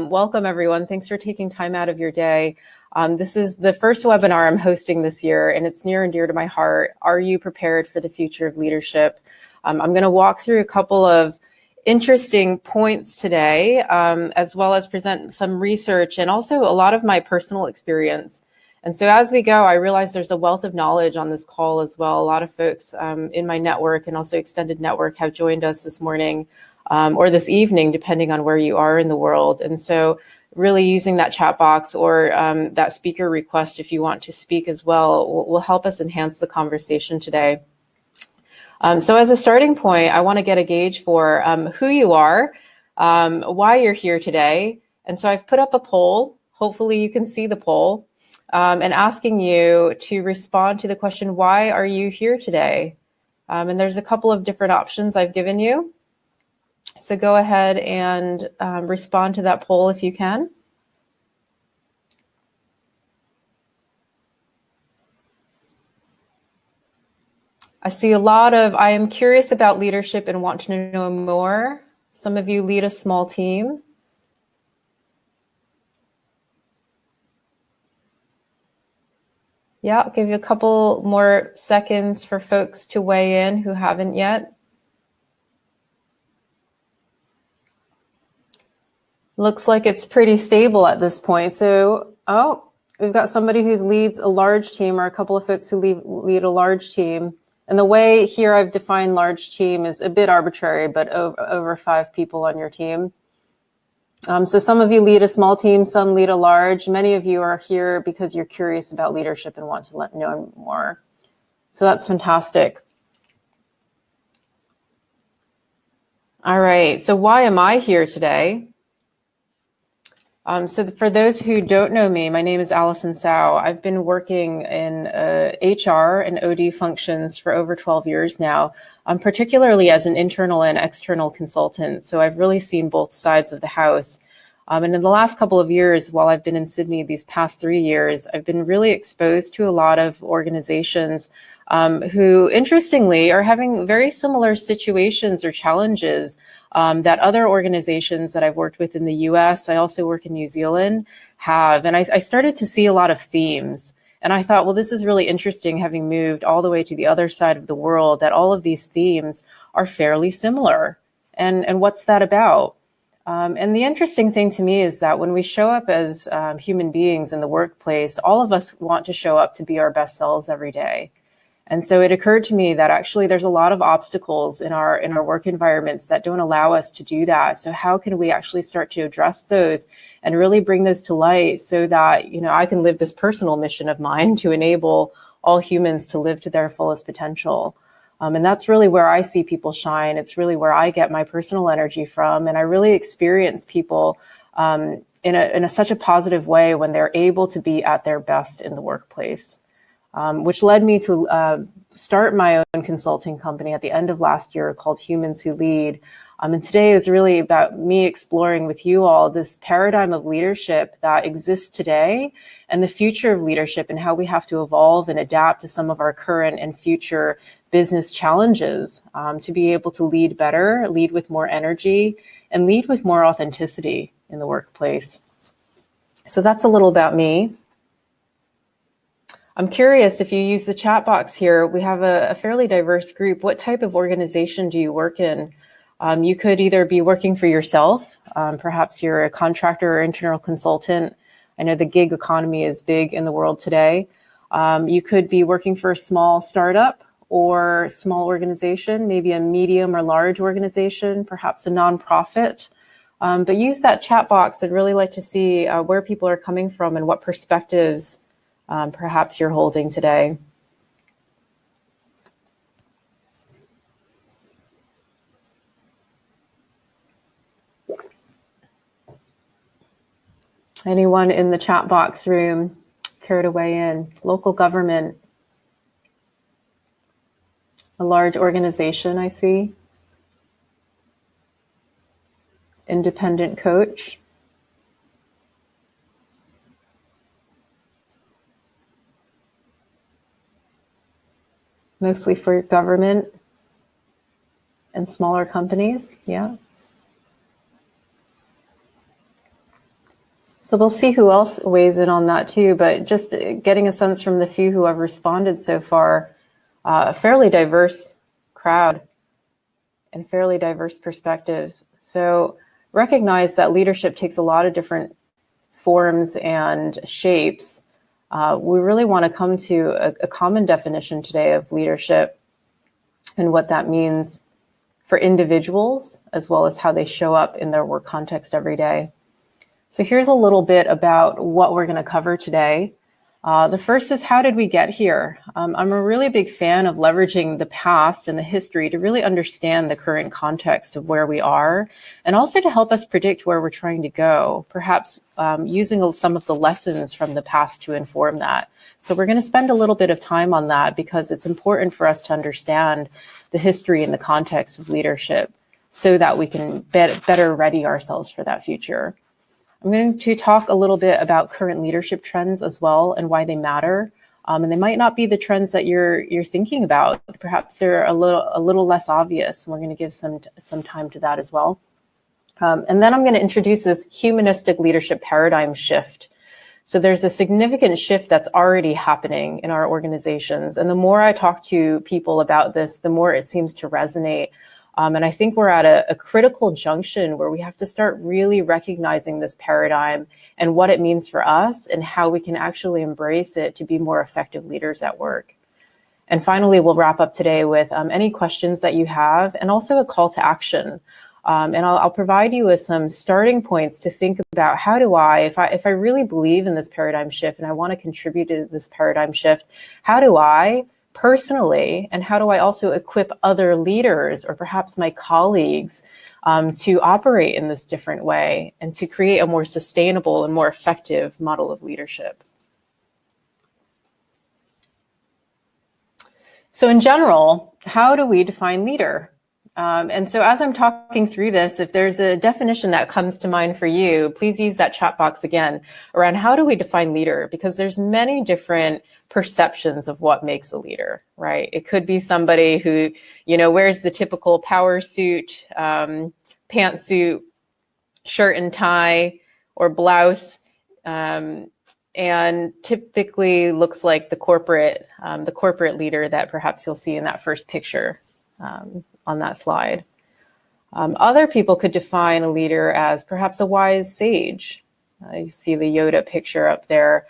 Welcome, everyone. Thanks for taking time out of your day. This is the first webinar I'm hosting this year, and it's near and dear to my heart. Are you prepared for the future of leadership? I'm going to walk through a couple of interesting points today, as well as present some research and also a lot of my personal experience. And so as we go, I realize there's a wealth of knowledge on this call as well. A lot of folks in my network and also extended network have joined us this morning or this evening, depending on where you are in the world. And so really using that chat box or that speaker request if you want to speak as well will help us enhance the conversation today. So as a starting point, I want to get a gauge for who you are, why you're here today. And so I've put up a poll. Hopefully you can see the poll and asking you to respond to the question, why are you here today? And there's a couple of different options I've given you. So go ahead and respond to that poll if you can. I see a lot of, I am curious about leadership and want to know more. Some of you lead a small team. Yeah, I'll give you a couple more seconds for folks to weigh in who haven't yet. Looks like it's pretty stable at this point. So, we've got somebody who leads a large team or a couple of folks who lead a large team. And the way here I've defined large team is a bit arbitrary, but over 5 people on your team. So some of you lead a small team, some lead a large. Many of you are here because you're curious about leadership and want to know more. So that's fantastic. All right, so why am I here today? So for those who don't know me, my name is Allison Sau. I've been working in HR and OD functions for over 12 years now, particularly as an internal and external consultant. So I've really seen both sides of the house. And in the last couple of years, while I've been in Sydney these past 3 years, I've been really exposed to a lot of organizations who, interestingly, are having very similar situations or challenges that other organizations that I've worked with in the US, I also work in New Zealand, have. And I started to see a lot of themes. And I thought, well, this is really interesting, having moved all the way to the other side of the world, that all of these themes are fairly similar. And what's that about? And the interesting thing to me is that when we show up as human beings in the workplace, all of us want to show up to be our best selves every day. And so it occurred to me that actually there's a lot of obstacles in our work environments that don't allow us to do that. So how can we actually start to address those and really bring those to light so that, you know, I can live this personal mission of mine to enable all humans to live to their fullest potential. And that's really where I see people shine. It's really where I get my personal energy from. And I really experience people in such a positive way when they're able to be at their best in the workplace. Which led me to start my own consulting company at the end of last year called Humans Who Lead. And today is really about me exploring with you all this paradigm of leadership that exists today and the future of leadership and how we have to evolve and adapt to some of our current and future business challenges to be able to lead better, lead with more energy, and lead with more authenticity in the workplace. So that's a little about me. I'm curious, if you use the chat box here, we have a fairly diverse group. What type of organization do you work in? You could either be working for yourself, perhaps you're a contractor or internal consultant. I know the gig economy is big in the world today. You could be working for a small startup or small organization, maybe a medium or large organization, perhaps a nonprofit. But use that chat box. I'd really like to see where people are coming from and what perspectives perhaps you're holding today. Anyone in the chat box room care to weigh in? Local government, a large organization I see. Independent coach. Mostly for government and smaller companies, yeah. So we'll see who else weighs in on that too, but just getting a sense from the few who have responded so far, a fairly diverse crowd and fairly diverse perspectives. So recognize that leadership takes a lot of different forms and shapes. We really want to come to a common definition today of leadership and what that means for individuals, as well as how they show up in their work context every day. So here's a little bit about what we're going to cover today. The first is, how did we get here? I'm a really big fan of leveraging the past and the history to really understand the current context of where we are, and also to help us predict where we're trying to go, perhaps using some of the lessons from the past to inform that. So we're going to spend a little bit of time on that because it's important for us to understand the history and the context of leadership so that we can better ready ourselves for that future. I'm going to talk a little bit about current leadership trends as well and why they matter. And they might not be the trends that you're thinking about. Perhaps they're a little less obvious. And we're going to give some time to that as well. And then I'm going to introduce this humanistic leadership paradigm shift. So there's a significant shift that's already happening in our organizations. And the more I talk to people about this, the more it seems to resonate. And I think we're at a critical junction where we have to start really recognizing this paradigm and what it means for us and how we can actually embrace it to be more effective leaders at work. And finally, we'll wrap up today with any questions that you have and also a call to action. And I'll provide you with some starting points to think about, how do if I really believe in this paradigm shift and I want to contribute to this paradigm shift, how do I personally, and how do I also equip other leaders or perhaps my colleagues to operate in this different way and to create a more sustainable and more effective model of leadership? So in general, how do we define leader? And so as I'm talking through this, if there's a definition that comes to mind for you, please use that chat box again around how do we define leader, because there's many different perceptions of what makes a leader, right? It could be somebody who, wears the typical power suit, pantsuit, shirt and tie, or blouse, and typically looks like the corporate leader that perhaps you'll see in that first picture on that slide. Other people could define a leader as perhaps a wise sage. You see the Yoda picture up there.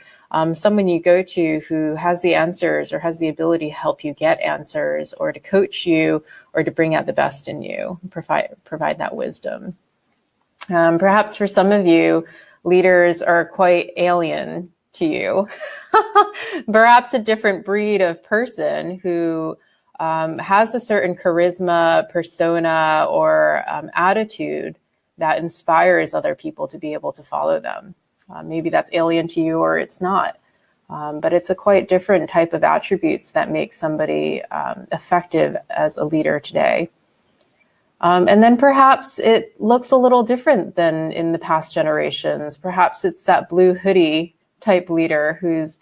Someone you go to who has the answers or has the ability to help you get answers or to coach you or to bring out the best in you, provide that wisdom. Perhaps for some of you, leaders are quite alien to you. Perhaps a different breed of person who has a certain charisma, persona, or attitude that inspires other people to be able to follow them. Maybe that's alien to you or it's not, but it's a quite different type of attributes that make somebody effective as a leader today. And then perhaps it looks a little different than in the past generations. Perhaps it's that blue hoodie type leader who's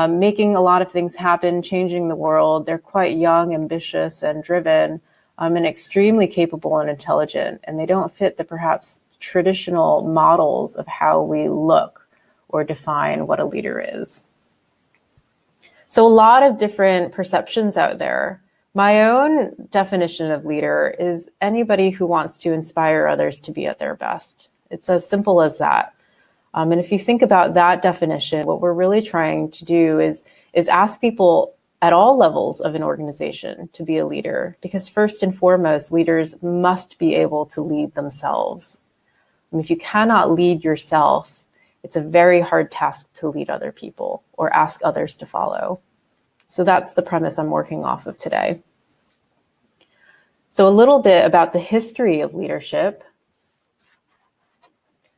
making a lot of things happen, changing the world. They're quite young, ambitious, and driven, and extremely capable and intelligent. And they don't fit the perhaps traditional models of how we look or define what a leader is. So a lot of different perceptions out there. My own definition of leader is anybody who wants to inspire others to be at their best. It's as simple as that. And if you think about that definition, what we're really trying to do is ask people at all levels of an organization to be a leader, because first and foremost, leaders must be able to lead themselves. And if you cannot lead yourself, it's a very hard task to lead other people or ask others to follow. So that's the premise I'm working off of today. So a little bit about the history of leadership.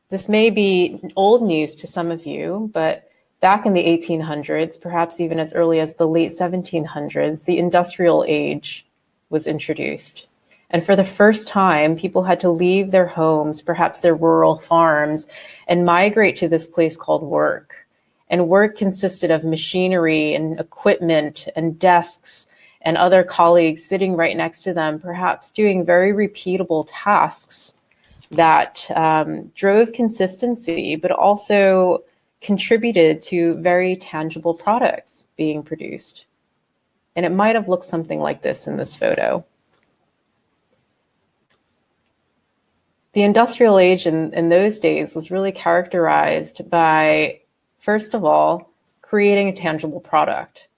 This may be old news to some of you, but back in the 1800s, perhaps even as early as the late 1700s, the industrial age was introduced. And for the first time, people had to leave their homes, perhaps their rural farms, and migrate to this place called work. And work consisted of machinery and equipment and desks and other colleagues sitting right next to them, perhaps doing very repeatable tasks that drove consistency, but also contributed to very tangible products being produced. And it might have looked something like this in this photo. The industrial age in those days was really characterized by, first of all, creating a tangible product.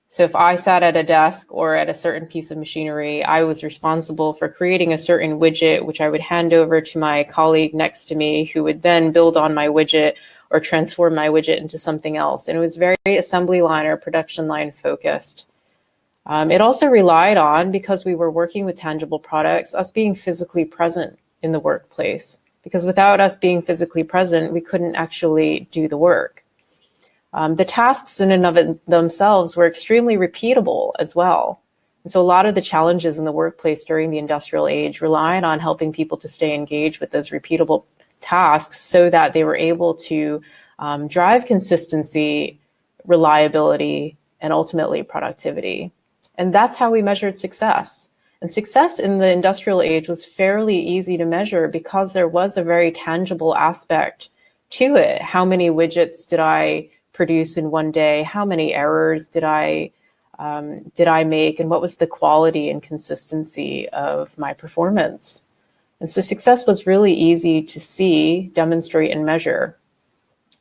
So if I sat at a desk or at a certain piece of machinery, I was responsible for creating a certain widget, which I would hand over to my colleague next to me, who would then build on my widget or transform my widget into something else. And it was very assembly line or production line focused. It also relied on, because we were working with tangible products, us being physically present in the workplace. Because without us being physically present, we couldn't actually do the work. The tasks in and of themselves were extremely repeatable as well. And so a lot of the challenges in the workplace during the industrial age relied on helping people to stay engaged with those repeatable tasks so that they were able to drive consistency, reliability, and ultimately productivity. And that's how we measured success. And success in the industrial age was fairly easy to measure because there was a very tangible aspect to it. How many widgets did I produce in one day? How many errors did I make? And what was the quality and consistency of my performance? And so success was really easy to see, demonstrate, and measure.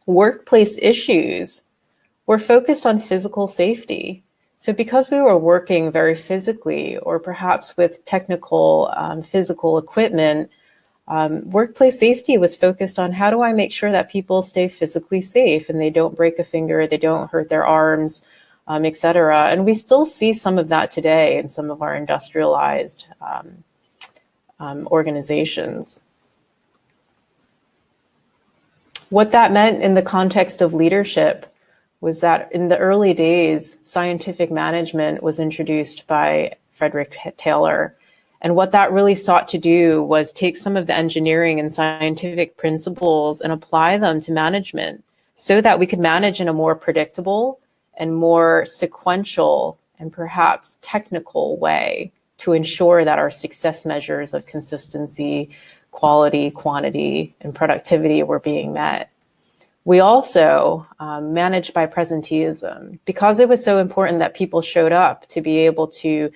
Workplace issues were focused on physical safety. So because we were working very physically, or perhaps with technical physical equipment, workplace safety was focused on how do I make sure that people stay physically safe and they don't break a finger, they don't hurt their arms, et cetera. And we still see some of that today in some of our industrialized organizations. What that meant in the context of leadership was that in the early days, scientific management was introduced by Frederick Taylor. And what that really sought to do was take some of the engineering and scientific principles and apply them to management so that we could manage in a more predictable and more sequential and perhaps technical way to ensure that our success measures of consistency, quality, quantity, and productivity were being met. We also managed by presenteeism. Because it was so important that people showed up to be able to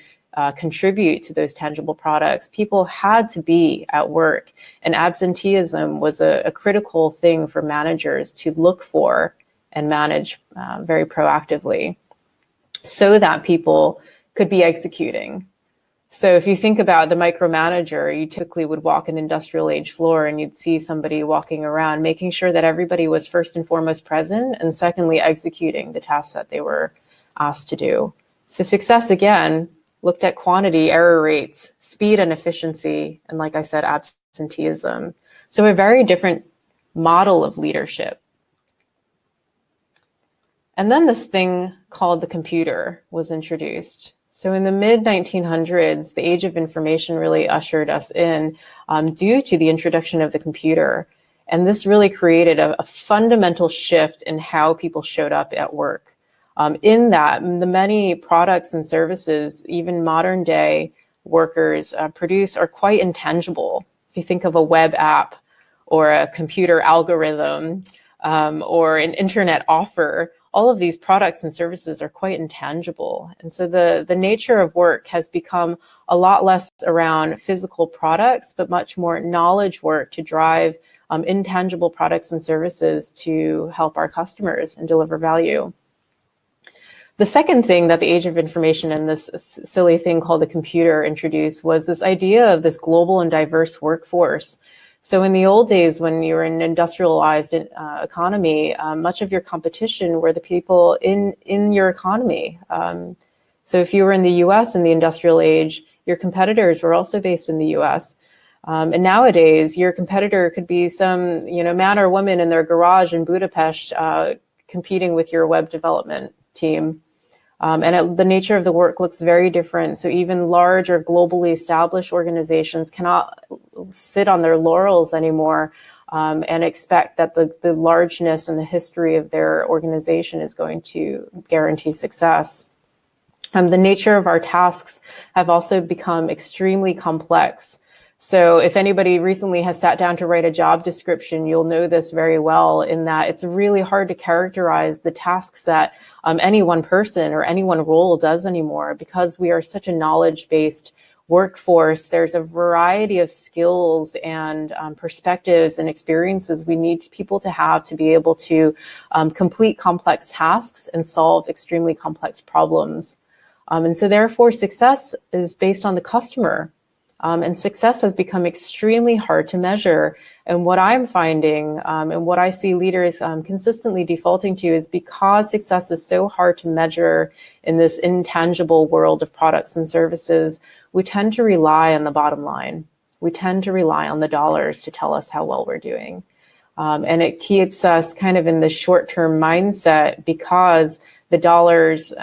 contribute to those tangible products, people had to be at work. And absenteeism was a critical thing for managers to look for and manage very proactively so that people could be executing. So if you think about the micromanager, you typically would walk an industrial age floor and you'd see somebody walking around, making sure that everybody was first and foremost present, and secondly, executing the tasks that they were asked to do. So success, again, looked at quantity, error rates, speed and efficiency, and like I said, absenteeism. So a very different model of leadership. And then this thing called the computer was introduced. So in the mid-1900s, the age of information really ushered us in due to the introduction of the computer. And this really created a fundamental shift in how people showed up at work. In that, the many products and services, even modern day workers produce, are quite intangible. If you think of a web app or a computer algorithm or an internet offer, all of these products and services are quite intangible. And so the nature of work has become a lot less around physical products, but much more knowledge work to drive intangible products and services to help our customers and deliver value. The second thing that the age of information and this silly thing called the computer introduced was this idea of this global and diverse workforce. So in the old days, when you were in an industrialized economy, much of your competition were the people in your economy. So if you were in the US in the industrial age, your competitors were also based in the US. And nowadays, your competitor could be some man or woman in their garage in Budapest competing with your web development team. The nature of the work looks very different. So even large or globally established organizations cannot sit on their laurels anymore and expect that the largeness and the history of their organization is going to guarantee success. The nature of our tasks have also become extremely complex. So if anybody recently has sat down to write a job description, you'll know this very well, in that it's really hard to characterize the tasks that any one person or any one role does anymore, because we are such a knowledge-based workforce. There's a variety of skills and perspectives and experiences we need people to have to be able to complete complex tasks and solve extremely complex problems. And so therefore, success is based on the customer. And success has become extremely hard to measure. And what I'm finding and what I see leaders consistently defaulting to is, because success is so hard to measure in this intangible world of products and services, we tend to rely on the bottom line. We tend to rely on the dollars to tell us how well we're doing. And it keeps us kind of in the short-term mindset, because the dollars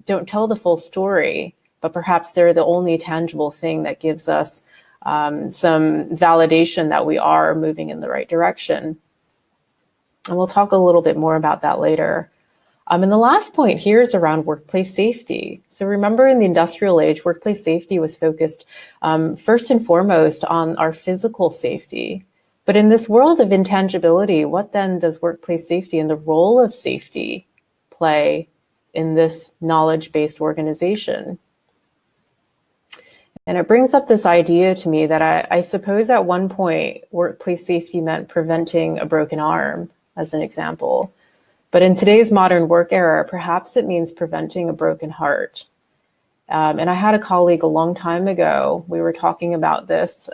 don't tell the full story, but perhaps they're the only tangible thing that gives us some validation that we are moving in the right direction. And we'll talk a little bit more about that later. And the last point here is around workplace safety. So remember, in the industrial age, workplace safety was focused first and foremost on our physical safety. But in this world of intangibility, what then does workplace safety and the role of safety play in this knowledge-based organization? And it brings up this idea to me that I suppose at one point, workplace safety meant preventing a broken arm, as an example. But in today's modern work era, perhaps it means preventing a broken heart. And I had a colleague a long time ago, we were talking about this,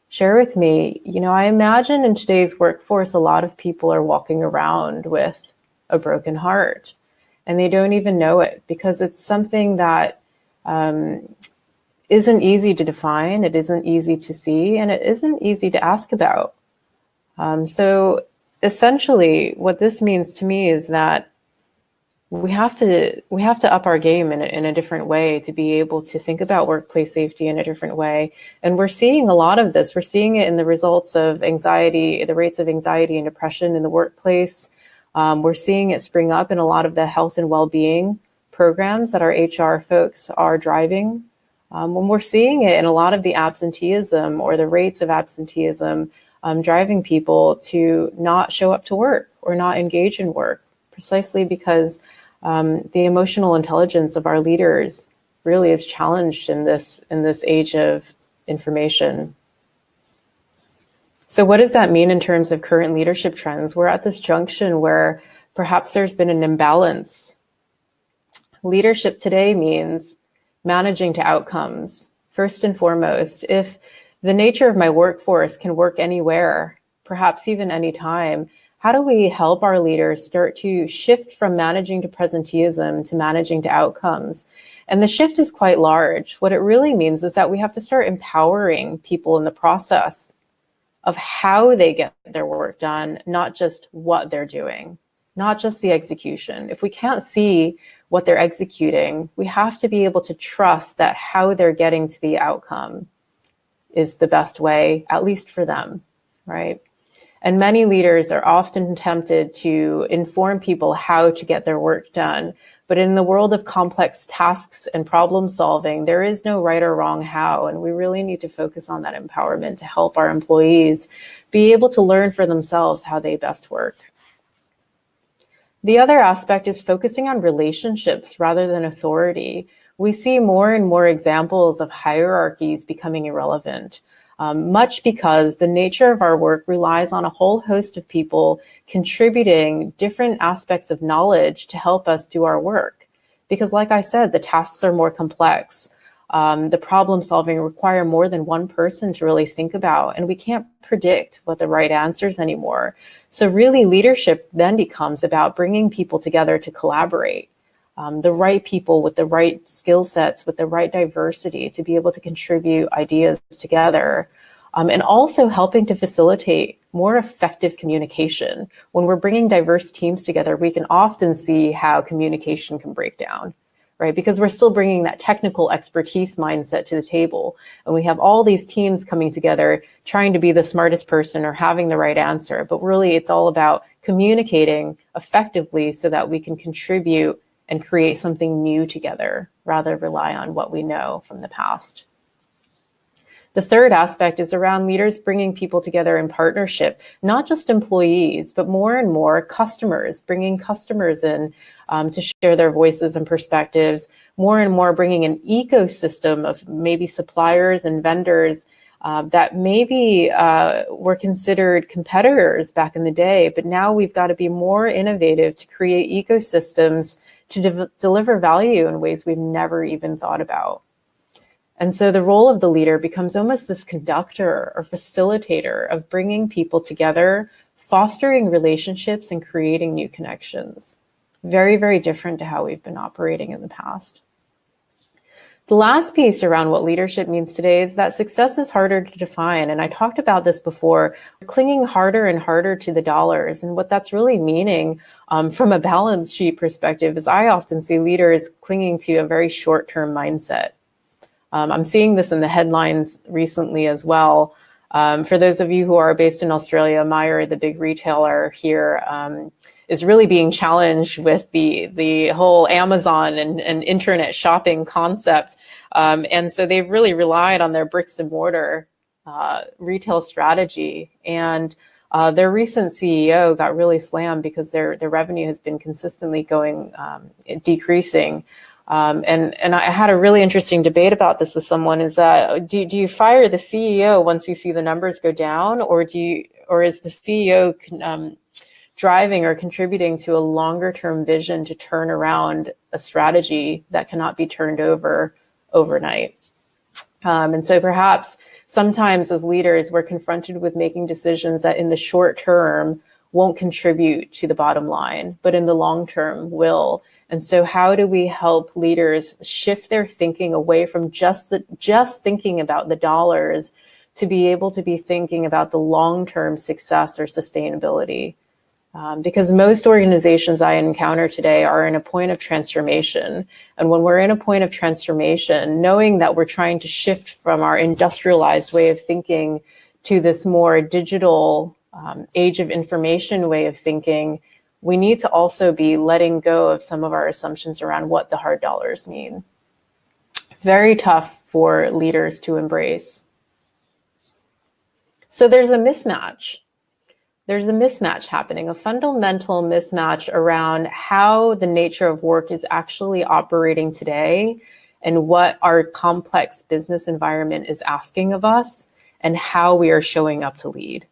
share with me, I imagine in today's workforce, a lot of people are walking around with a broken heart, and they don't even know it, because it's something that isn't easy to define, it isn't easy to see, and it isn't easy to ask about. So essentially, what this means to me is that we have to up our game in a different way to be able to think about workplace safety in a different way. And we're seeing a lot of this. We're seeing it in the results of anxiety, the rates of anxiety and depression in the workplace. We're seeing it spring up in a lot of the health and well-being programs that our HR folks are driving. When we're seeing it in a lot of the absenteeism or the rates of absenteeism, driving people to not show up to work or not engage in work, precisely because the emotional intelligence of our leaders really is challenged in this age of information. So what does that mean in terms of current leadership trends? We're at this junction where perhaps there's been an imbalance. Leadership today means managing to outcomes. First and foremost, if the nature of my workforce can work anywhere, perhaps even anytime, how do we help our leaders start to shift from managing to presenteeism to managing to outcomes? And the shift is quite large. What it really means is that we have to start empowering people in the process of how they get their work done, not just what they're doing, not just the execution. If we can't see what they're executing, we have to be able to trust that how they're getting to the outcome is the best way, at least for them, right? And many leaders are often tempted to inform people how to get their work done. But in the world of complex tasks and problem solving, there is no right or wrong how. And we really need to focus on that empowerment to help our employees be able to learn for themselves how they best work. The other aspect is focusing on relationships rather than authority. We see more and more examples of hierarchies becoming irrelevant, much because the nature of our work relies on a whole host of people contributing different aspects of knowledge to help us do our work. Because like I said, the tasks are more complex. The problem solving require more than one person to really think about, and we can't predict what the right answers anymore. So really, leadership then becomes about bringing people together to collaborate. The right people with the right skill sets, with the right diversity to be able to contribute ideas together, and also helping to facilitate more effective communication. When we're bringing diverse teams together, we can often see how communication can break down, right? Because we're still bringing that technical expertise mindset to the table. And we have all these teams coming together, trying to be the smartest person or having the right answer. But really, it's all about communicating effectively so that we can contribute and create something new together, rather rely on what we know from the past. The third aspect is around leaders bringing people together in partnership, not just employees, but more and more customers, bringing customers in to share their voices and perspectives, more and more bringing an ecosystem of maybe suppliers and vendors that maybe were considered competitors back in the day, but now we've got to be more innovative to create ecosystems to deliver value in ways we've never even thought about. And so the role of the leader becomes almost this conductor or facilitator of bringing people together, fostering relationships and creating new connections. Very, very different to how we've been operating in the past. The last piece around what leadership means today is that success is harder to define. And I talked about this before, clinging harder and harder to the dollars. And what that's really meaning from a balance sheet perspective is I often see leaders clinging to a very short-term mindset. I'm seeing this in the headlines recently as well. For those of you who are based in Australia, Myer, the big retailer here, is really being challenged with the whole Amazon and internet shopping concept. And so they've really relied on their bricks and mortar retail strategy. And their recent CEO got really slammed because their revenue has been consistently decreasing. And I had a really interesting debate about this with someone, is that do you fire the CEO once you see the numbers go down, or is the CEO driving or contributing to a longer term vision to turn around a strategy that cannot be turned over overnight? And so perhaps sometimes as leaders, we're confronted with making decisions that in the short term won't contribute to the bottom line, but in the long term will. And so how do we help leaders shift their thinking away from just thinking about the dollars to be able to be thinking about the long-term success or sustainability? Because most organizations I encounter today are in a point of transformation. And when we're in a point of transformation, knowing that we're trying to shift from our industrialized way of thinking to this more digital age of information way of thinking, we need to also be letting go of some of our assumptions around what the hard dollars mean. Very tough for leaders to embrace. So there's a mismatch. There's a mismatch happening, a fundamental mismatch around how the nature of work is actually operating today and what our complex business environment is asking of us and how we are showing up to lead.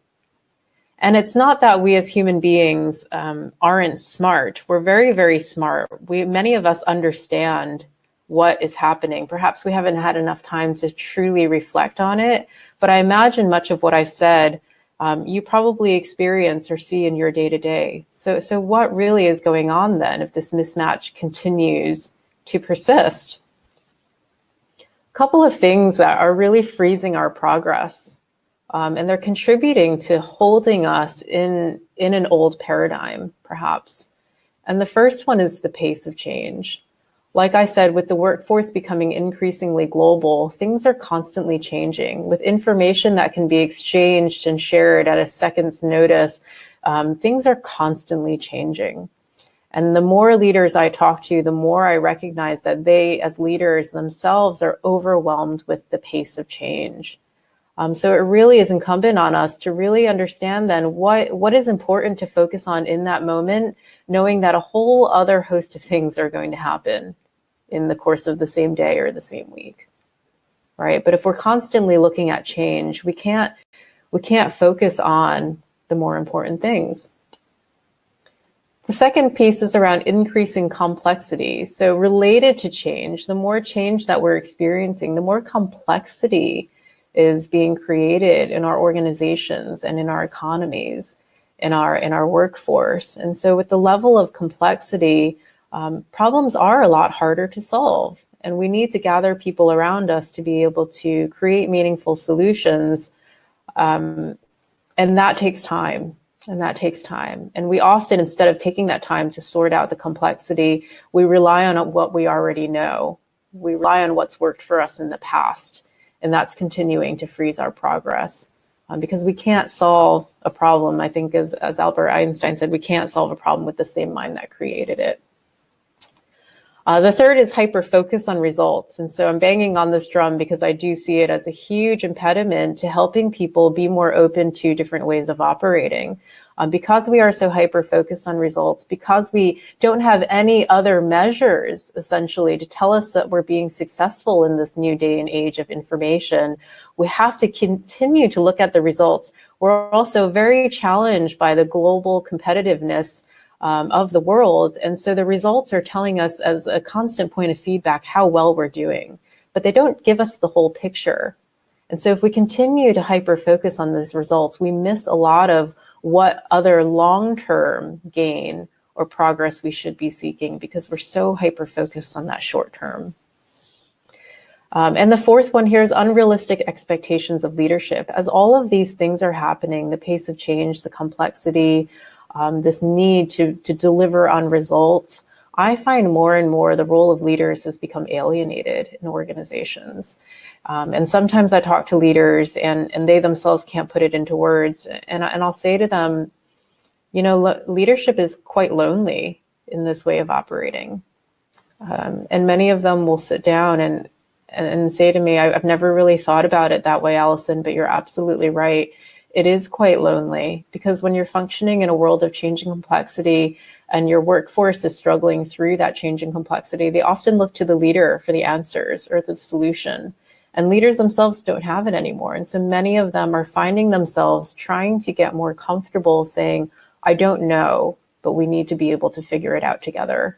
And it's not that we as human beings aren't smart. We're very, very smart. Many of us understand what is happening. Perhaps we haven't had enough time to truly reflect on it, but I imagine much of what I've said you probably experience or see in your day-to-day. So what really is going on then if this mismatch continues to persist? A couple of things that are really freezing our progress, and they're contributing to holding us in an old paradigm, perhaps. And the first one is the pace of change. Like I said, with the workforce becoming increasingly global, things are constantly changing. With information that can be exchanged and shared at a second's notice, things are constantly changing. And the more leaders I talk to, the more I recognize that they, as leaders themselves, are overwhelmed with the pace of change. So it really is incumbent on us to really understand then what is important to focus on in that moment, knowing that a whole other host of things are going to happen in the course of the same day or the same week, right? But if we're constantly looking at change, we can't focus on the more important things. The second piece is around increasing complexity. So related to change, the more change that we're experiencing, the more complexity is being created in our organizations and in our economies, in our workforce. And so with the level of complexity, problems are a lot harder to solve, and we need to gather people around us to be able to create meaningful solutions. And that takes time, And we often, instead of taking that time to sort out the complexity, we rely on what we already know. We rely on what's worked for us in the past, and that's continuing to freeze our progress. Because we can't solve a problem, I think as Albert Einstein said, we can't solve a problem with the same mind that created it. The third is hyper-focus on results. And so I'm banging on this drum because I do see it as a huge impediment to helping people be more open to different ways of operating. Because we are so hyper-focused on results, because we don't have any other measures, essentially, to tell us that we're being successful in this new day and age of information, we have to continue to look at the results. We're also very challenged by the global competitiveness of the world. And so the results are telling us as a constant point of feedback how well we're doing, but they don't give us the whole picture. And so if we continue to hyper-focus on these results, we miss a lot of what other long-term gain or progress we should be seeking because we're so hyper-focused on that short term. And the fourth one here is unrealistic expectations of leadership. As all of these things are happening, the pace of change, the complexity, this need to deliver on results, I find more and more the role of leaders has become alienated in organizations. And sometimes I talk to leaders and they themselves can't put it into words. And I'll say to them, you know, leadership is quite lonely in this way of operating. And many of them will sit down and say to me, I've never really thought about it that way, Allison, but you're absolutely right. It is quite lonely because when you're functioning in a world of changing complexity and your workforce is struggling through that changing complexity, they often look to the leader for the answers or the solution. And leaders themselves don't have it anymore. And so many of them are finding themselves trying to get more comfortable saying, I don't know, but we need to be able to figure it out together.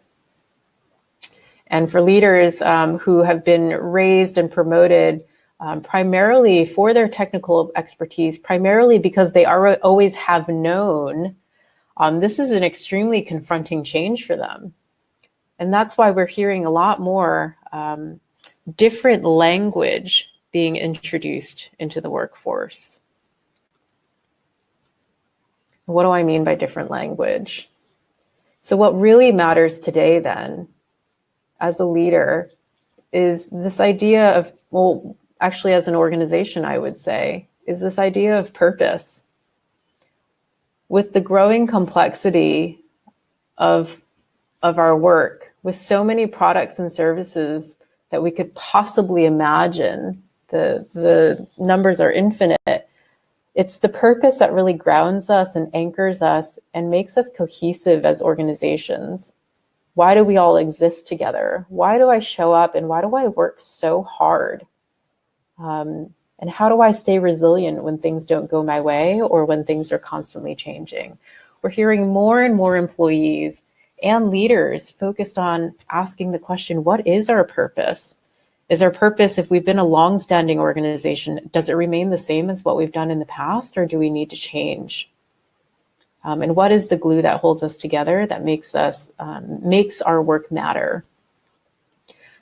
And for leaders who have been raised and promoted primarily for their technical expertise, primarily because they always have known, this is an extremely confronting change for them. And that's why we're hearing a lot more different language being introduced into the workforce. What do I mean by different language? So what really matters today then, as a leader, is this idea of, well, actually as an organization, I would say, is this idea of purpose. With the growing complexity of our work, with so many products and services that we could possibly imagine, the numbers are infinite. It's the purpose that really grounds us and anchors us and makes us cohesive as organizations. Why do we all exist together? Why do I show up and why do I work so hard? And how do I stay resilient when things don't go my way or when things are constantly changing? We're hearing more and more employees and leaders focused on asking the question, what is our purpose? Is our purpose, if we've been a long-standing organization, does it remain the same as what we've done in the past, or do we need to change? And what is the glue that holds us together that makes our work matter?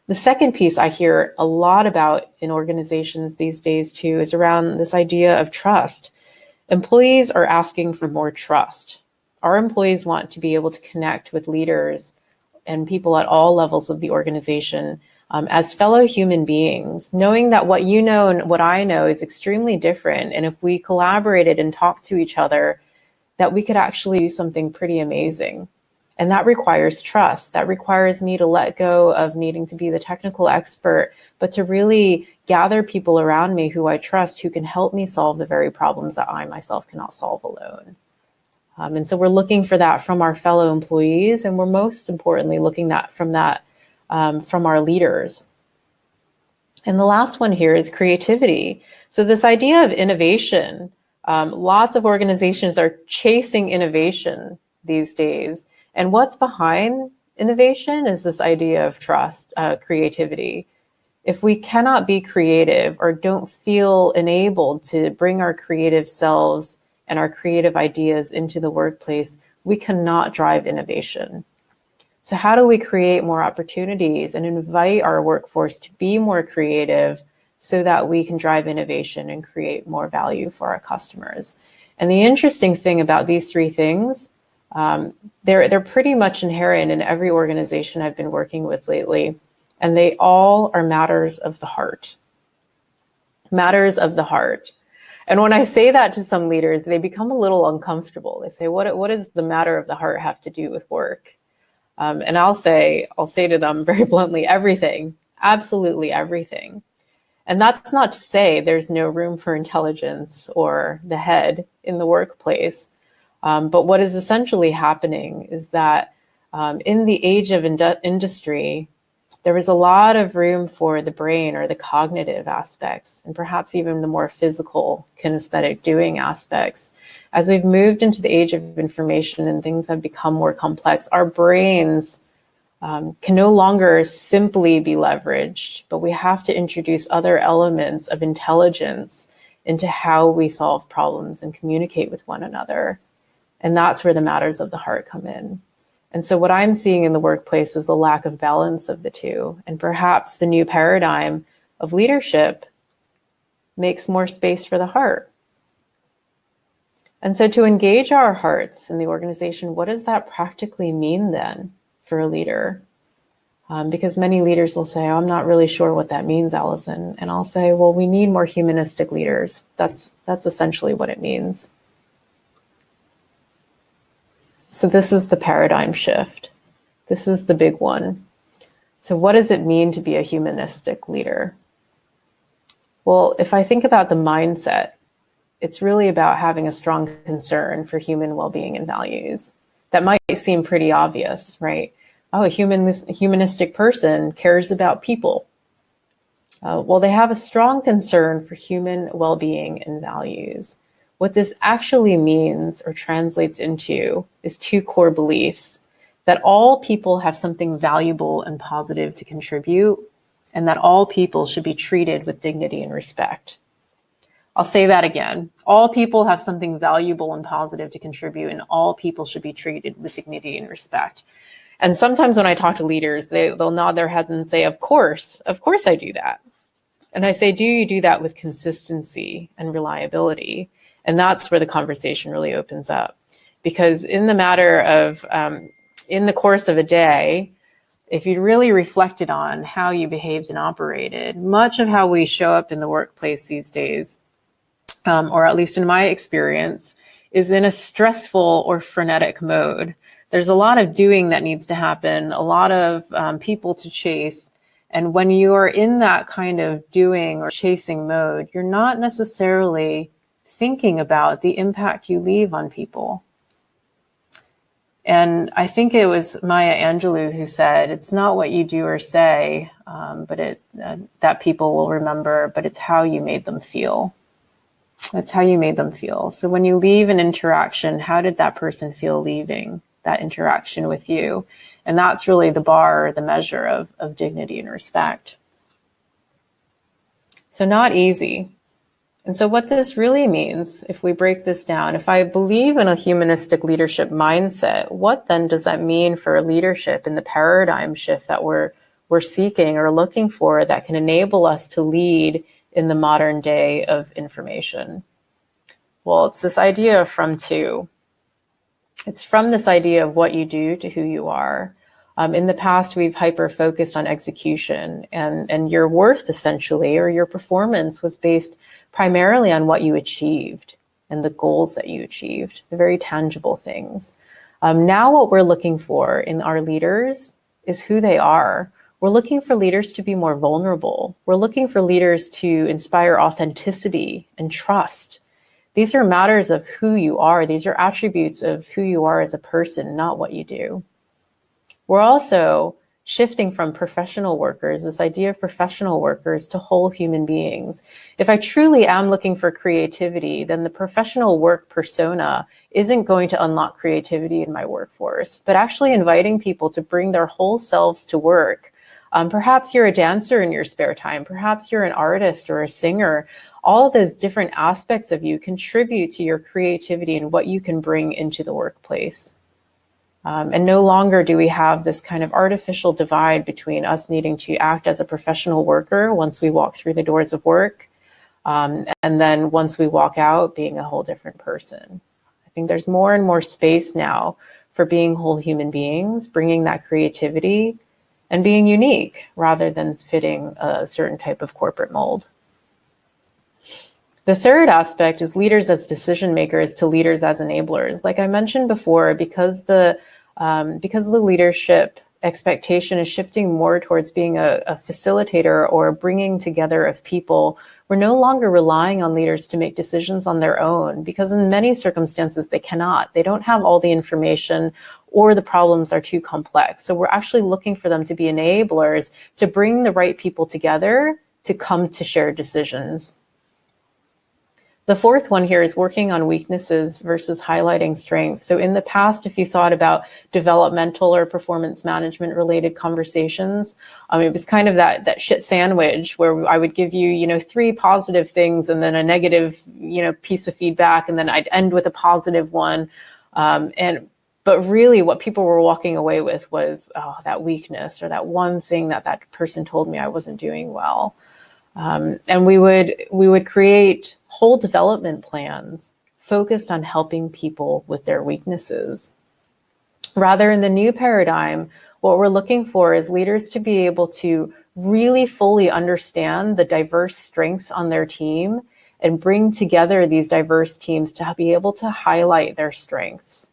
The second piece I hear a lot about in organizations these days too is around this idea of trust. Employees are asking for more trust. Our employees want to be able to connect with leaders and people at all levels of the organization as fellow human beings, knowing that what you know and what I know is extremely different. And if we collaborated and talked to each other, that we could actually do something pretty amazing. And that requires trust. That requires me to let go of needing to be the technical expert, but to really gather people around me who I trust, who can help me solve the very problems that I myself cannot solve alone. And so we're looking for that from our fellow employees, and we're most importantly looking from our leaders. And the last one here is creativity. So this idea of innovation, lots of organizations are chasing innovation these days. And what's behind innovation is this idea of trust, creativity. If we cannot be creative or don't feel enabled to bring our creative selves and our creative ideas into the workplace, we cannot drive innovation. So how do we create more opportunities and invite our workforce to be more creative so that we can drive innovation and create more value for our customers? And the interesting thing about these three things, they're pretty much inherent in every organization I've been working with lately, and they all are matters of the heart. Matters of the heart. And when I say that to some leaders, they become a little uncomfortable. They say, what does the matter of the heart have to do with work? And I'll say to them very bluntly, everything, absolutely everything. And that's not to say there's no room for intelligence or the head in the workplace. But what is essentially happening is that in the age of industry, there was a lot of room for the brain or the cognitive aspects, and perhaps even the more physical kinesthetic doing aspects. As we've moved into the age of information and things have become more complex, our brains can no longer simply be leveraged, but we have to introduce other elements of intelligence into how we solve problems and communicate with one another. And that's where the matters of the heart come in. And so what I'm seeing in the workplace is a lack of balance of the two. And perhaps the new paradigm of leadership makes more space for the heart. And so to engage our hearts in the organization, what does that practically mean then for a leader? Because many leaders will say, oh, I'm not really sure what that means, Allison. And I'll say, well, we need more humanistic leaders. That's essentially what it means. So this is the paradigm shift. This is the big one. So what does it mean to be a humanistic leader? Well, if I think about the mindset, it's really about having a strong concern for human well-being and values. That might seem pretty obvious, right? Oh, a humanistic person cares about people. Well, they have a strong concern for human well-being and values. What this actually means or translates into is two core beliefs: that all people have something valuable and positive to contribute, and that all people should be treated with dignity and respect. I'll say that again. All people have something valuable and positive to contribute, and all people should be treated with dignity and respect. And sometimes when I talk to leaders, they'll nod their heads and say, of course I do that. And I say, do you do that with consistency and reliability? And that's where the conversation really opens up. Because in the matter of, in the course of a day, if you really reflected on how you behaved and operated, much of how we show up in the workplace these days, or at least in my experience, is in a stressful or frenetic mode. There's a lot of doing that needs to happen, a lot of people to chase. And when you are in that kind of doing or chasing mode, you're not necessarily thinking about the impact you leave on people. And I think it was Maya Angelou who said, it's not what you do or say, but that people will remember, but it's how you made them feel. It's how you made them feel. So when you leave an interaction, how did that person feel leaving that interaction with you? And that's really the bar, the measure of dignity and respect. So not easy. And so what this really means, if we break this down, if I believe in a humanistic leadership mindset, what then does that mean for leadership in the paradigm shift that we're seeking or looking for that can enable us to lead in the modern day of information? Well, it's this idea of from to. It's from this idea of what you do to who you are. In the past, we've hyper-focused on execution, and your worth, essentially, or your performance was based primarily on what you achieved and the goals that you achieved, the very tangible things. Now what we're looking for in our leaders is who they are. We're looking for leaders to be more vulnerable. We're looking for leaders to inspire authenticity and trust. These are matters of who you are. These are attributes of who you are as a person, not what you do. We're also shifting from professional workers, this idea of professional workers, to whole human beings. If I truly am looking for creativity, then the professional work persona isn't going to unlock creativity in my workforce, but actually inviting people to bring their whole selves to work. Perhaps you're a dancer in your spare time. Perhaps you're an artist or a singer. All of those different aspects of you contribute to your creativity and what you can bring into the workplace. And no longer do we have this kind of artificial divide between us needing to act as a professional worker once we walk through the doors of work, and then once we walk out, being a whole different person. I think there's more and more space now for being whole human beings, bringing that creativity, and being unique rather than fitting a certain type of corporate mold. The third aspect is leaders as decision makers to leaders as enablers. Like I mentioned before, because the because the leadership expectation is shifting more towards being a facilitator or bringing together of people. We're no longer relying on leaders to make decisions on their own, because in many circumstances they cannot. They don't have all the information, or the problems are too complex. So we're actually looking for them to be enablers to bring the right people together to come to shared decisions. The fourth one here is working on weaknesses versus highlighting strengths. So in the past, if you thought about developmental or performance management related conversations, it was kind of that shit sandwich where I would give you, 3 positive things and then a negative, piece of feedback, and then I'd end with a positive one. But really what people were walking away with was, that weakness, or that one thing that person told me I wasn't doing well. And we would create whole development plans focused on helping people with their weaknesses. Rather, in the new paradigm, what we're looking for is leaders to be able to really fully understand the diverse strengths on their team and bring together these diverse teams to be able to highlight their strengths.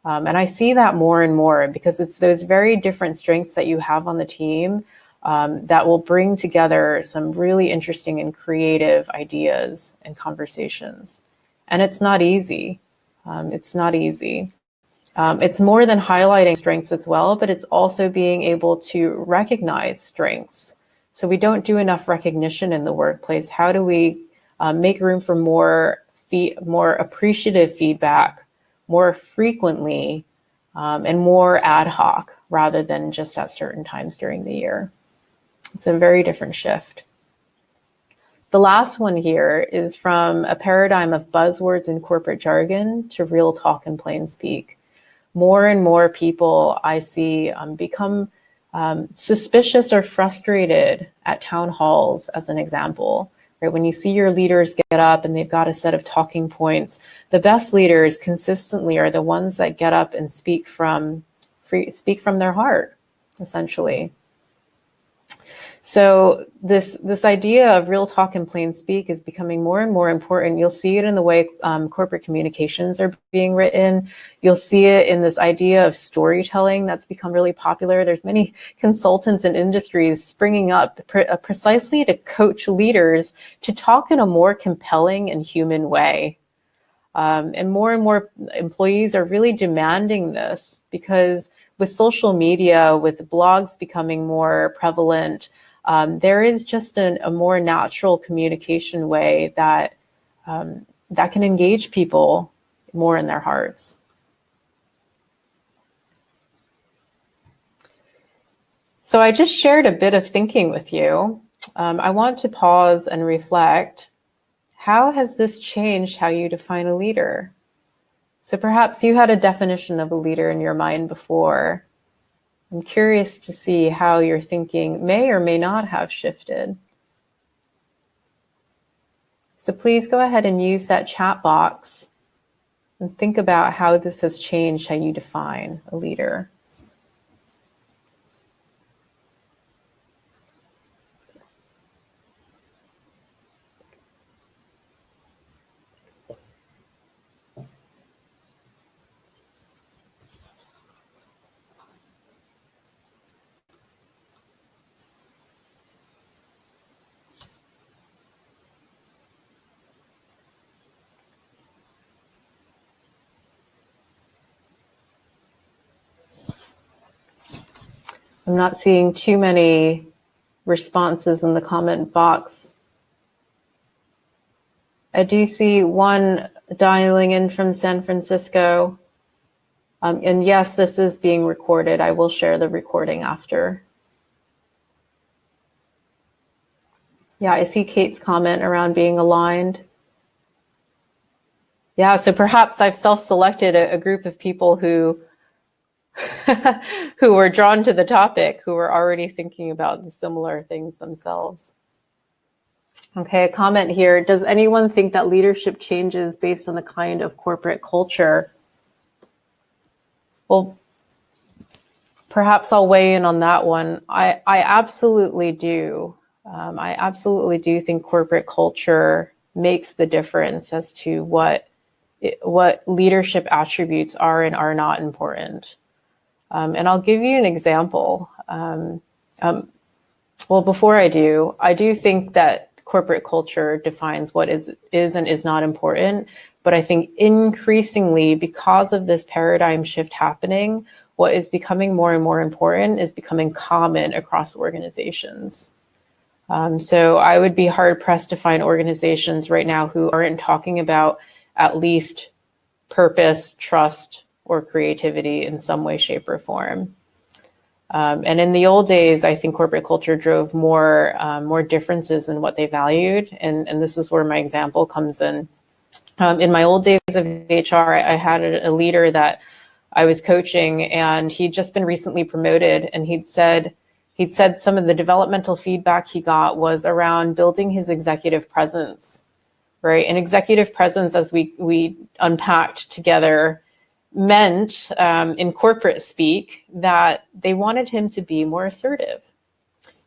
And I see that more and more, because it's those very different strengths that you have on the team that will bring together some really interesting and creative ideas and conversations. And it's not easy. It's not easy. It's more than highlighting strengths as well, but it's also being able to recognize strengths. So we don't do enough recognition in the workplace. How do we make room for more appreciative feedback more frequently and more ad hoc, rather than just at certain times during the year? It's a very different shift. The last one here is from a paradigm of buzzwords and corporate jargon to real talk and plain speak. More and more people I see become suspicious or frustrated at town halls, as an example. Right? When you see your leaders get up and they've got a set of talking points, the best leaders consistently are the ones that get up and speak from their heart, essentially. So this idea of real talk and plain speak is becoming more and more important. You'll see it in the way corporate communications are being written. You'll see it in this idea of storytelling that's become really popular. There's many consultants and industries springing up precisely to coach leaders to talk in a more compelling and human way. And more employees are really demanding this, because with social media, with blogs becoming more prevalent, there is just a more natural communication way that can engage people more in their hearts. So I just shared a bit of thinking with you. I want to pause and reflect. How has this changed how you define a leader? So perhaps you had a definition of a leader in your mind before. I'm curious to see how your thinking may or may not have shifted. So please go ahead and use that chat box and think about how this has changed how you define a leader. I'm not seeing too many responses in the comment box. I do see one dialing in from San Francisco. And yes, this is being recorded. I will share the recording after. Yeah, I see Kate's comment around being aligned. Yeah, so perhaps I've self-selected a group of people who who were drawn to the topic, who were already thinking about the similar things themselves. Okay, a comment here. Does anyone think that leadership changes based on the kind of corporate culture? Well, perhaps I'll weigh in on that one. I absolutely do. I absolutely do think corporate culture makes the difference as to what leadership attributes are and are not important. And I'll give you an example. Well, before I do think that corporate culture defines what is and is not important. But I think increasingly, because of this paradigm shift happening, what is becoming more and more important is becoming common across organizations. So I would be hard pressed to find organizations right now who aren't talking about at least purpose, trust, or creativity in some way, shape, or form. And in the old days, I think corporate culture drove more differences in what they valued. And this is where my example comes in. In my old days of HR, I had a leader that I was coaching, and he'd just been recently promoted, and he'd said some of the developmental feedback he got was around building his executive presence, right? And executive presence, as we unpacked together, meant in corporate speak that they wanted him to be more assertive.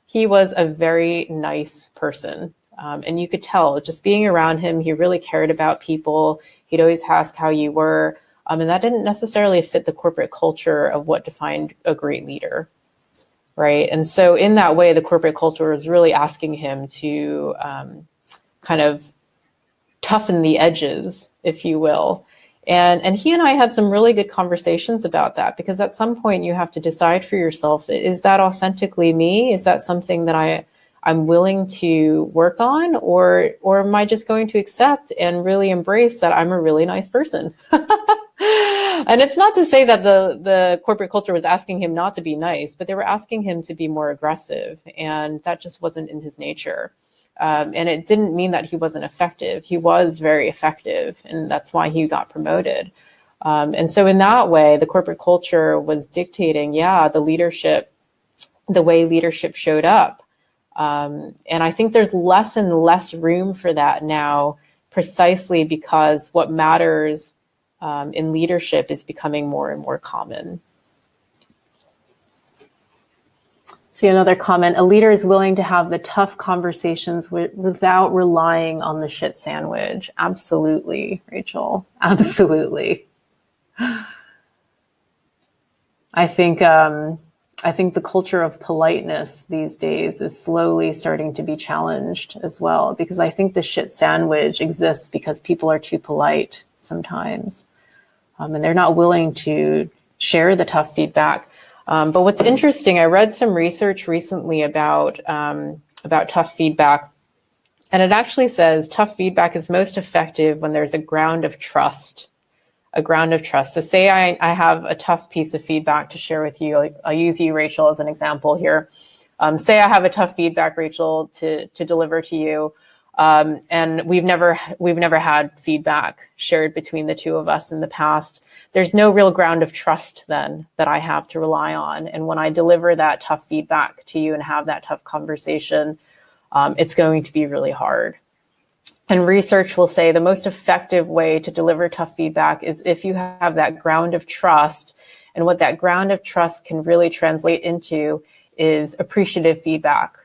He was a very nice person. And you could tell just being around him, he really cared about people. He'd always ask how you were. And that didn't necessarily fit the corporate culture of what defined a great leader, right? And so in that way, the corporate culture was really asking him to kind of toughen the edges, if you will. And he and I had some really good conversations about that, because at some point you have to decide for yourself, is that authentically me? Is that something that I'm willing to work on, or am I just going to accept and really embrace that I'm a really nice person? And it's not to say that the corporate culture was asking him not to be nice, but they were asking him to be more aggressive, and that just wasn't in his nature. And it didn't mean that he wasn't effective. He was very effective, and that's why he got promoted. And so in that way, the corporate culture was dictating, the leadership, the way leadership showed up. And I think there's less and less room for that now, precisely because what matters in leadership is becoming more and more common. See another comment. A leader is willing to have the tough conversations without relying on the shit sandwich. Absolutely, Rachel. Absolutely. I think the culture of politeness these days is slowly starting to be challenged as well, because I think the shit sandwich exists because people are too polite sometimes, and they're not willing to share the tough feedback. But what's interesting, I read some research recently about tough feedback, and it actually says tough feedback is most effective when there's a ground of trust. A ground of trust. So say I have a tough piece of feedback to share with you. I'll use you, Rachel, as an example here. Say I have a tough feedback, Rachel, to deliver to you, and we've never had feedback shared between the two of us in the past. There's no real ground of trust then that I have to rely on. And when I deliver that tough feedback to you and have that tough conversation, it's going to be really hard. And research will say the most effective way to deliver tough feedback is if you have that ground of trust. And what that ground of trust can really translate into is appreciative feedback.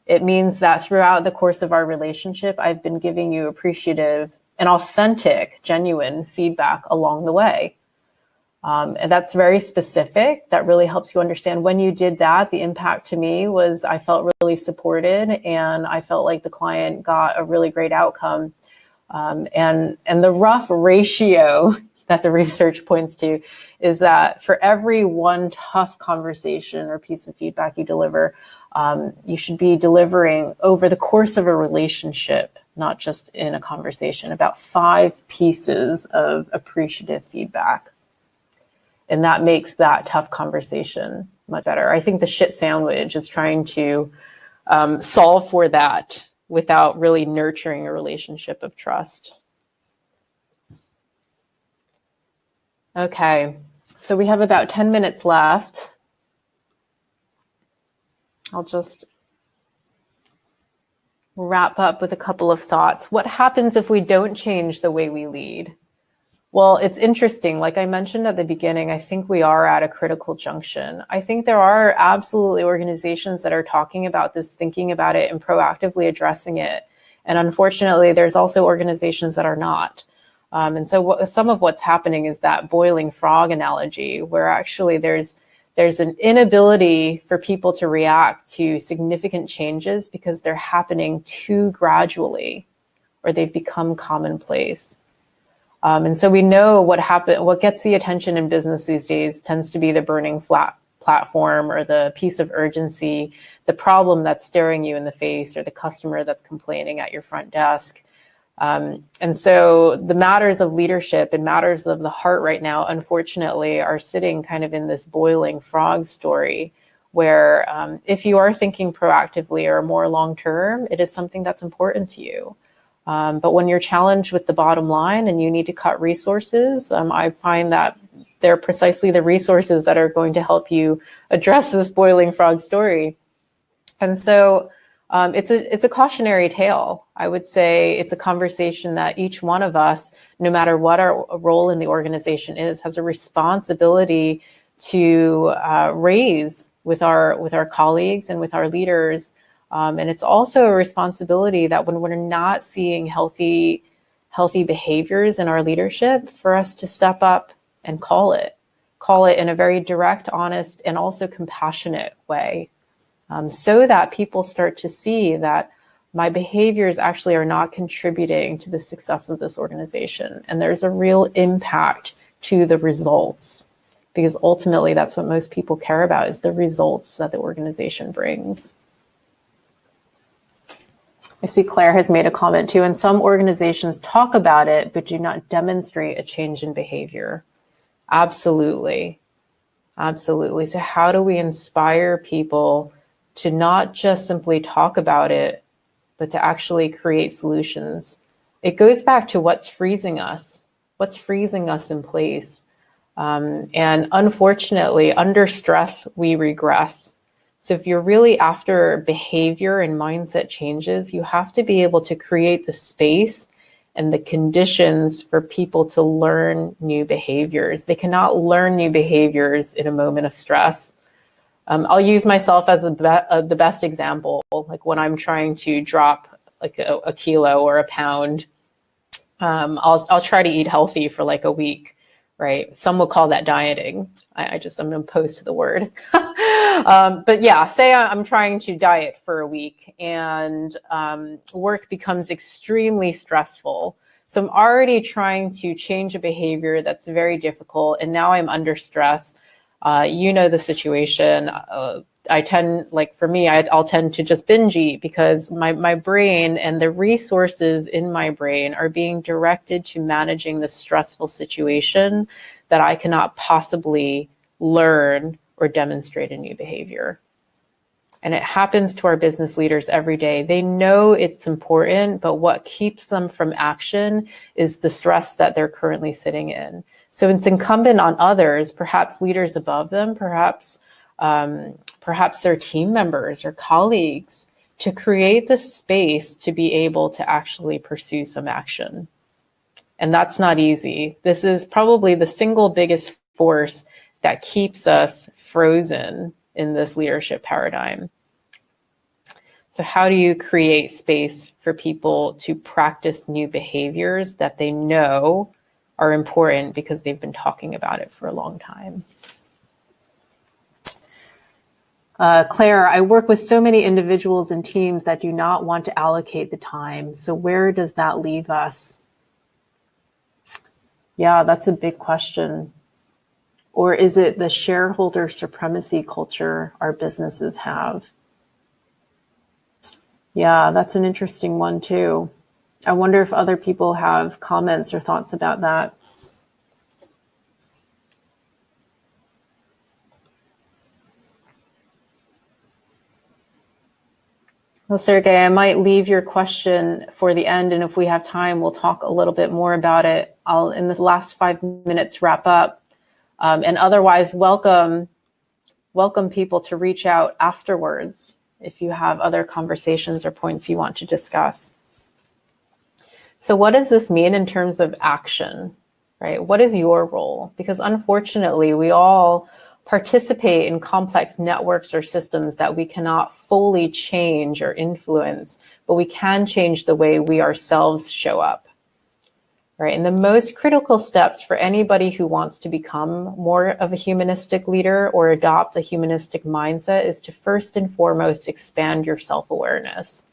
It means that throughout the course of our relationship, I've been giving you appreciative and authentic, genuine feedback along the way. And that's very specific. That really helps you understand when you did that, the impact to me was I felt really supported, and I felt like the client got a really great outcome. And the rough ratio that the research points to is that for every one tough conversation or piece of feedback you deliver, you should be delivering over the course of a relationship, not just in a conversation, about 5 pieces of appreciative feedback. And that makes that tough conversation much better. I think the shit sandwich is trying to solve for that without really nurturing a relationship of trust. Okay, so we have about 10 minutes left. I'll just wrap up with a couple of thoughts. What happens if we don't change the way we lead? Well, it's interesting. Like I mentioned at the beginning, I think we are at a critical junction. I think there are absolutely organizations that are talking about this, thinking about it, and proactively addressing it. And unfortunately, there's also organizations that are not. And so some of what's happening is that boiling frog analogy, where actually there's an inability for people to react to significant changes because they're happening too gradually, or they've become commonplace. And so we know what gets the attention in business these days tends to be the burning flat platform, or the piece of urgency, the problem that's staring you in the face, or the customer that's complaining at your front desk. And so the matters of leadership and matters of the heart right now, unfortunately, are sitting kind of in this boiling frog story, where if you are thinking proactively or more long-term, it is something that's important to you. But when you're challenged with the bottom line and you need to cut resources, I find that they're precisely the resources that are going to help you address this boiling frog story. And so it's a cautionary tale. I would say it's a conversation that each one of us, no matter what our role in the organization is, has a responsibility to raise with our colleagues and with our leaders. And it's also a responsibility that when we're not seeing healthy behaviors in our leadership, for us to step up and call it in a very direct, honest, and also compassionate way. So that people start to see that my behaviors actually are not contributing to the success of this organization. And there's a real impact to the results, because ultimately that's what most people care about, is the results that the organization brings. I see Claire has made a comment too, and some organizations talk about it, but do not demonstrate a change in behavior. Absolutely. Absolutely. So how do we inspire people to not just simply talk about it, but to actually create solutions? It goes back to what's freezing us in place. And unfortunately, under stress, we regress. So if you're really after behavior and mindset changes, you have to be able to create the space and the conditions for people to learn new behaviors. They cannot learn new behaviors in a moment of stress. I'll use myself as the best example. Like when I'm trying to drop like a kilo or a pound, I'll try to eat healthy for like a week, right? Some will call that dieting. I'm opposed to the word. But yeah, say I'm trying to diet for a week and work becomes extremely stressful. So I'm already trying to change a behavior that's very difficult, and now I'm under stress. You know the situation. I'll tend to just binge eat, because my brain and the resources in my brain are being directed to managing the stressful situation that I cannot possibly learn or demonstrate a new behavior. And it happens to our business leaders every day. They know it's important, but what keeps them from action is the stress that they're currently sitting in. So it's incumbent on others, perhaps leaders above them, perhaps their team members or colleagues, to create the space to be able to actually pursue some action. And that's not easy. This is probably the single biggest force that keeps us frozen in this leadership paradigm. So how do you create space for people to practice new behaviors that they know are important because they've been talking about it for a long time? Claire, I work with so many individuals and teams that do not want to allocate the time. So where does that leave us? Yeah, that's a big question. Or is it the shareholder supremacy culture our businesses have? Yeah, that's an interesting one too. I wonder if other people have comments or thoughts about that. Well, Sergey, I might leave your question for the end, and if we have time, we'll talk a little bit more about it. I'll, in the last 5 minutes, wrap up. And otherwise, welcome people to reach out afterwards if you have other conversations or points you want to discuss. So what does this mean in terms of action, right? What is your role? Because unfortunately, we all participate in complex networks or systems that we cannot fully change or influence, but we can change the way we ourselves show up. right? And the most critical steps for anybody who wants to become more of a humanistic leader or adopt a humanistic mindset is to first and foremost expand your self-awareness.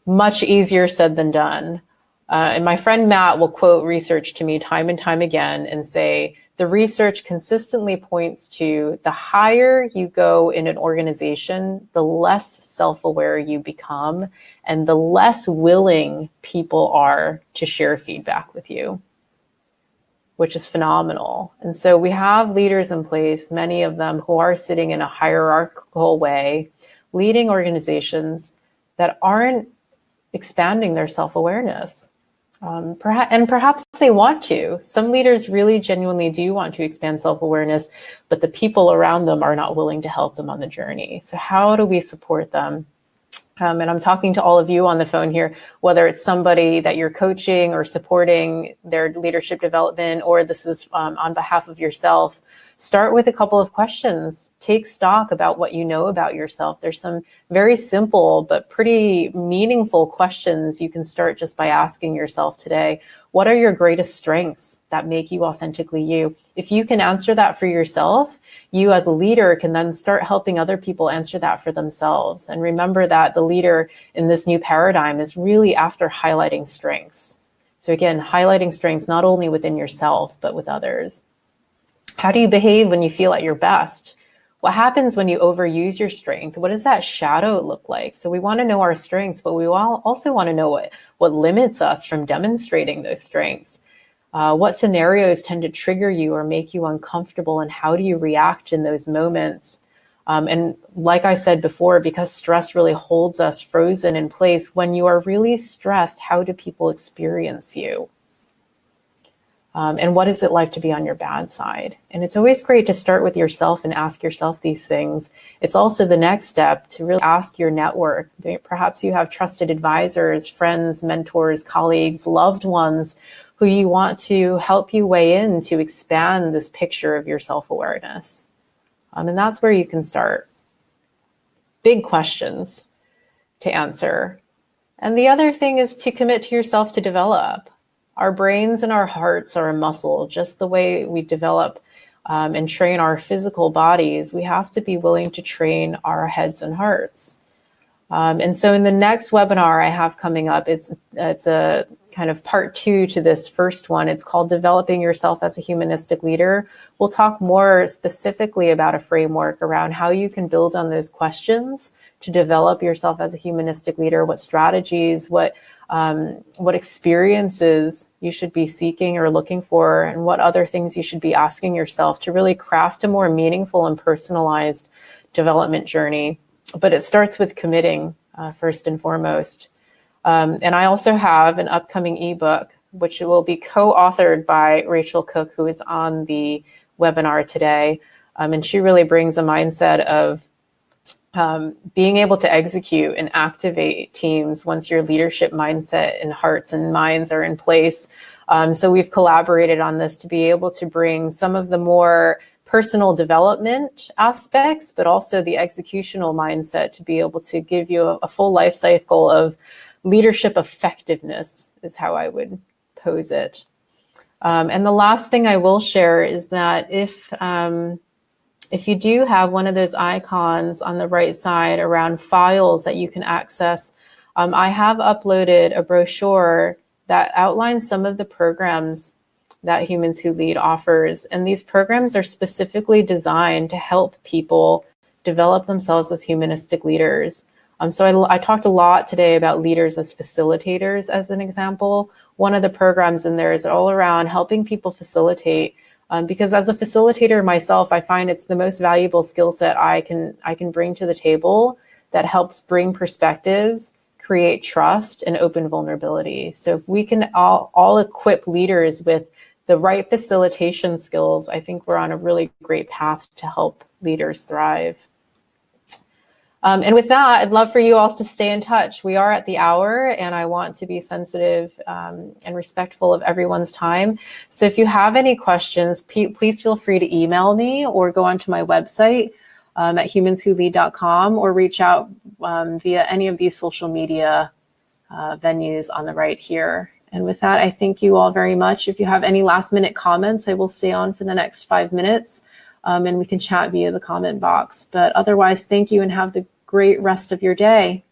Much easier said than done. And my friend Matt will quote research to me time and time again and say, the research consistently points to the higher you go in an organization, the less self-aware you become and the less willing people are to share feedback with you, which is phenomenal. And so we have leaders in place, many of them who are sitting in a hierarchical way, leading organizations that aren't expanding their self-awareness. Perhaps they want to. Some leaders really genuinely do want to expand self-awareness, but the people around them are not willing to help them on the journey. So how do we support them? And I'm talking to all of you on the phone here, whether it's somebody that you're coaching or supporting their leadership development, or this is on behalf of yourself. Start with a couple of questions. Take stock about what you know about yourself. There's some very simple but pretty meaningful questions you can start just by asking yourself today. What are your greatest strengths that make you authentically you? If you can answer that for yourself, you as a leader can then start helping other people answer that for themselves. And remember that the leader in this new paradigm is really after highlighting strengths. So again, highlighting strengths not only within yourself, but with others. How do you behave when you feel at your best? What happens when you overuse your strength? What does that shadow look like? So we want to know our strengths, but we also want to know what limits us from demonstrating those strengths. What scenarios tend to trigger you or make you uncomfortable, and how do you react in those moments? And like I said before, because stress really holds us frozen in place, when you are really stressed, how do people experience you? And what is it like to be on your bad side? And it's always great to start with yourself and ask yourself these things. It's also the next step to really ask your network. Perhaps you have trusted advisors, friends, mentors, colleagues, loved ones who you want to help you weigh in to expand this picture of your self-awareness. And that's where you can start. Big questions to answer. And the other thing is to commit to yourself to develop. Our brains and our hearts are a muscle. Just the way we develop and train our physical bodies, we have to be willing to train our heads and hearts. And so in the next webinar I have coming up, it's a kind of part 2 to this first one. It's called Developing Yourself as a Humanistic Leader. We'll talk more specifically about a framework around how you can build on those questions to develop yourself as a humanistic leader, what strategies, what experiences you should be seeking or looking for, and what other things you should be asking yourself to really craft a more meaningful and personalized development journey. But it starts with committing first and foremost. And I also have an upcoming ebook, which will be co-authored by Rachel Cook, who is on the webinar today. And she really brings a mindset of being able to execute and activate teams once your leadership mindset and hearts and minds are in place. So we've collaborated on this to be able to bring some of the more personal development aspects, but also the executional mindset to be able to give you a full life cycle of leadership effectiveness is how I would pose it. And the last thing I will share is that if you do have one of those icons on the right side around files that you can access, I have uploaded a brochure that outlines some of the programs that Humans Who Lead offers. And these programs are specifically designed to help people develop themselves as humanistic leaders. So I talked a lot today about leaders as facilitators as an example. One of the programs in there is all around helping people facilitate. Because as a facilitator myself, I find it's the most valuable skill set I can bring to the table that helps bring perspectives, create trust, and open vulnerability. So if we can all equip leaders with the right facilitation skills, I think we're on a really great path to help leaders thrive. And with that, I'd love for you all to stay in touch. We are at the hour, and I want to be sensitive and respectful of everyone's time. So if you have any questions, please feel free to email me or go onto my website at humanswholead.com, or reach out via any of these social media venues on the right here. And with that, I thank you all very much. If you have any last minute comments, I will stay on for the next 5 minutes, and we can chat via the comment box. But otherwise, thank you and have the great rest of your day.